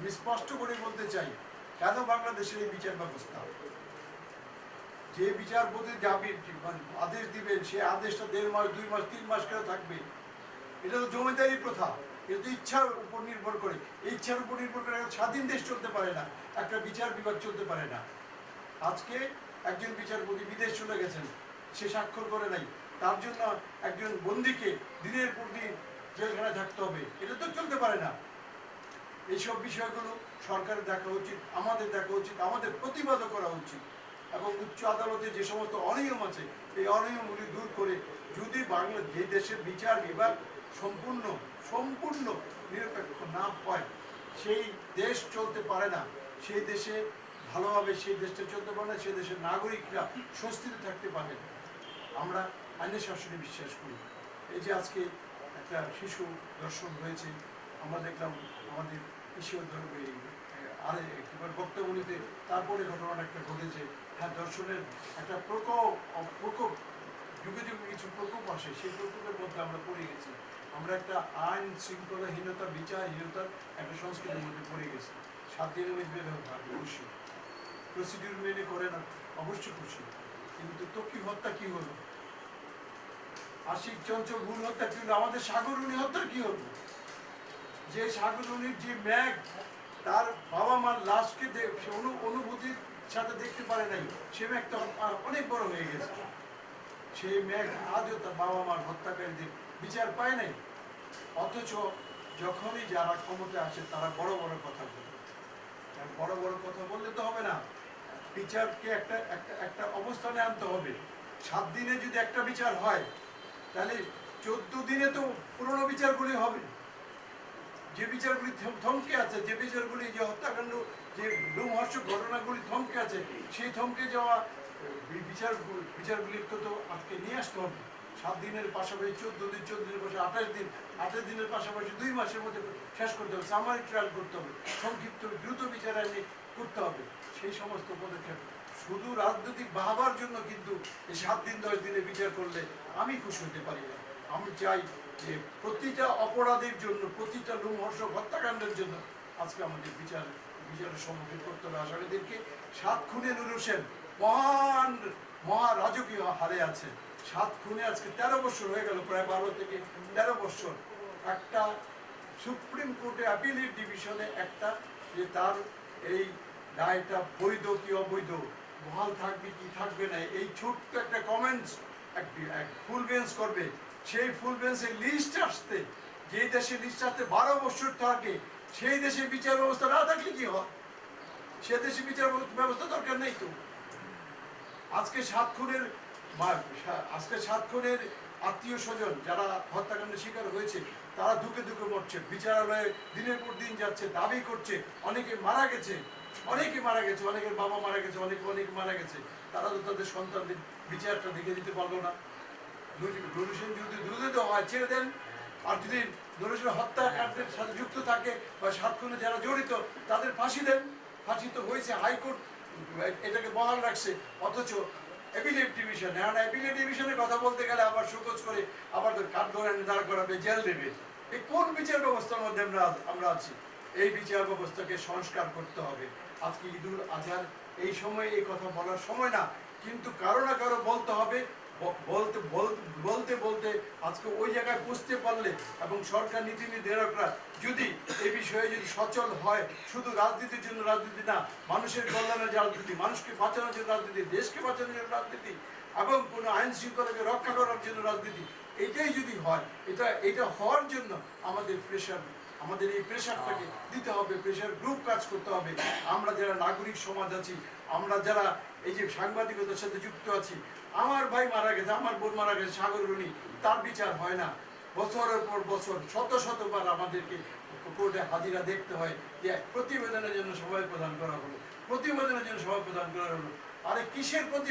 আমি স্পষ্ট করে বলতে চাই, কেন বাংলাদেশের এই বিচার ব্যবস্থা, যে বিচারপতি যাবে আদেশ দিবেন, সে আদেশটা 1.5 মাস 2 মাস 3 মাস করে থাকবে। এটা তো জমিদারি প্রথা, এটা তো ইচ্ছার উপর নির্ভর করে। এই ইচ্ছার উপর নির্ভর করে স্বাধীন দেশ চলতে পারে না, একটা বিচার বিভাগ চলতে পারে না। আজকে একজন বিচারপতি বিদেশ চলে গেছেন, সে স্বাক্ষর করে নাই, তার জন্য একজন বন্দীকে দিনের পর দিন জেলখানায় থাকতে হবে, এটা তো চলতে পারে না। এইসব বিষয়গুলো সরকারের দেখা উচিত, আমাদের দেখা উচিত, আমাদের প্রতিবাদও করা উচিত। এবং উচ্চ আদালতে যে সমস্ত অনিয়ম আছে, এই অনিয়মগুলি দূর করে যদি যে দেশের বিচার বিভাগ সম্পূর্ণ সম্পূর্ণ নিরপেক্ষ না হয়, সেই দেশ চলতে পারে না। সেই দেশে ভালোভাবে সেই দেশটা চলতে পারে না, সেই দেশের নাগরিকরা স্বস্তিতে থাকতে পারে না। আমরা আইনের শাসনে বিশ্বাস করি। এই যে আজকে একটা শিশু ধর্ষণ হয়েছে, আমরা দেখলাম আমাদের ঈশ্বর আরে বক্তব্যগুলিতে, তারপরে ঘটনাটা একটা ঘটেছে। হ্যাঁ, ধর্ষণের একটা প্রকোপ যুগে যুগে কিছু প্রকোপ আসে, সেই প্রকোপের মধ্যে আমরা পড়ে গেছি। আমরা একটা আইন শৃঙ্খলাহীনতা, বিচারহীনতার একটা সংস্কৃতির মধ্যে পড়ে গেছি। 7 দিনের মধ্যে অবশ্যই প্রসিডিউর মেনে করে না, অবশ্যই খুশি, কিন্তু তকি হত্যা কি হলো, আশিক চঞ্চল ভুল হত্যা কি হলো, আমাদের সাগররুনি হত্যা কি হলো? যে সাগররুনির যে ম্যাগ তার বাবা মার লাশকে অনুভূতির সাথে দেখতে পারে নাই, সে ম্যাগটা অনেক বড় হয়ে গেছে। সেই ম্যাগ আজও তার বাবা মার হত্যাকারীদের বিচার পায় নাই। অথচ যখনই যারা ক্ষমতায় আসে তারা বড় বড় কথা বলে। বড় বড় কথা বললে তো হবে না, বিচারকে একটা একটা একটা অবস্থানে আনতে হবে। 7 দিনে যদি একটা বিচার হয়, তাহলে 14 দিনে তো পুরনো বিচারগুলি হবে। যে বিচারগুলি থমকে আছে, যে বিচারগুলি, যে হত্যাকাণ্ড, যে লোমহর্ষক ঘটনাগুলি থমকে আছে, সেই থমকে যাওয়া বিচারগুলিকে তো আজকে নিয়ে আসতে হবে। 7 দিনের পাশাপাশি 14 দিন, 14 দিনের পাশাপাশি 28 দিন, 28 দিনের পাশাপাশি 2 মাসের মধ্যে শেষ করতে হবে। সামারি ট্রায়াল করতে হবে, সংক্ষিপ্ত দ্রুত বিচার আইনে করতে হবে। সেই সমস্ত পদক্ষেপ শুধু রাজনৈতিক বাহাবার জন্য কিন্তু এই 7 দিন 10 দিনে বিচার করলে আমি খুশি হতে পারি না। আমি চাই যে প্রতিটা অপরাধের জন্য, প্রতিটা লোমহর্ষক হত্যাকাণ্ডের জন্য আজকে আমাদের বিচারের সম্মুখীন করতে হবে আসামিদেরকে। 7 খুনে নূর হোসেন মহা রাজকীয় হারে আছে। 7 খুনে আজকে 13 বছর হয়ে গেল, প্রায় 12 থেকে 13 বছর। একটা সুপ্রিম কোর্টে অ্যাপিলেট ডিভিশনে একটা যে তার এই রায়টা বৈধ কি অবৈধ, বহাল থাকবে কি থাকবে না, এই ছোট্ট একটা কমেন্টস এক ফুল বেঞ্চ করবে। সেই ফুল বেঞ্চের লিস্ট আসতে, যে দেশে লিস্ট আসতে 12 বছর থাকে, সেই দেশে বিচার ব্যবস্থা না থাকলে কি হয়? সে দেশে বিচার ব্যবস্থা দরকার নেই তো। আজকে 7 খুনের আত্মীয় স্বজন যারা হত্যাকাণ্ডের শিকার হয়েছে, তারা দুঃখে দুঃখে মরছে, বিচারালয়ে দিনের পর দিন যাচ্ছে, দাবি করছে। অনেকে মারা গেছে, অনেকের বাবা মারা গেছে, অনেকে মারা গেছে। তারা তো তাদের সন্তানদের বিচারটা দেখে দিতে পারলো না। নূর হোসেন যদি দ্রুত হয় ছেড়ে দেন, আর যদি নূর হোসেন হত্যাকাণ্ডের সাথে যুক্ত থাকে বা 7 খুনে যারা জড়িত তাদের ফাঁসি দেন। ফাঁসি তো হয়েছে, হাইকোর্ট এটাকে বহাল রাখছে। অথচ অ্যাপিলেট ডিভিশন, এখন অ্যাপিলেট ডিভিশনের কথা বলতে গেলে আবার শোকজ করে আবার কাঠ ধরে দাঁড় করাবে, জেল দেবে। এই কোন বিচার ব্যবস্থার মধ্যে আমরা আছি? এই বিচার ব্যবস্থাকে সংস্কার করতে হবে। আজকে ঈদুল আজহার এই সময় এই কথা বলার সময় না, কিন্তু কারো না কারো বলতে হবে। বলতে বলতে আজকে ওই জায়গায় পৌঁছতে পারলে, এবং সরকার নীতি নির্ধারকরা যদি এই বিষয়ে যদি সচল হয়, শুধু রাজনীতির জন্য রাজনীতি না, মানুষের কল্যাণের রাজনীতি, মানুষকে বাঁচানোর জন্য রাজনীতি, দেশকে বাঁচানোর জন্য রাজনীতি, এবং কোনো আইন শৃঙ্খলাকে রক্ষা করার জন্য রাজনীতি, এটাই যদি হয়, এটা হওয়ার জন্য আমাদের এই প্রেশারটাকে দিতে হবে, প্রেশার গ্রুপ কাজ করতে হবে। আমরা যারা নাগরিক সমাজ আছি, আমরা যারা এই যে সাংবাদিকতার সাথে যুক্ত আছি, আমার ভাই মারা গেছে, আমার বোন মারা গেছে সাগররুনি, তার বিচার হয় না। বছরের পর বছর শতবার আমাদেরকে কোর্টে হাজিরা দেখতে হয় যে প্রতিবেদনের জন্য সবাই প্রদান করা হলো, আরে কিসের প্রতি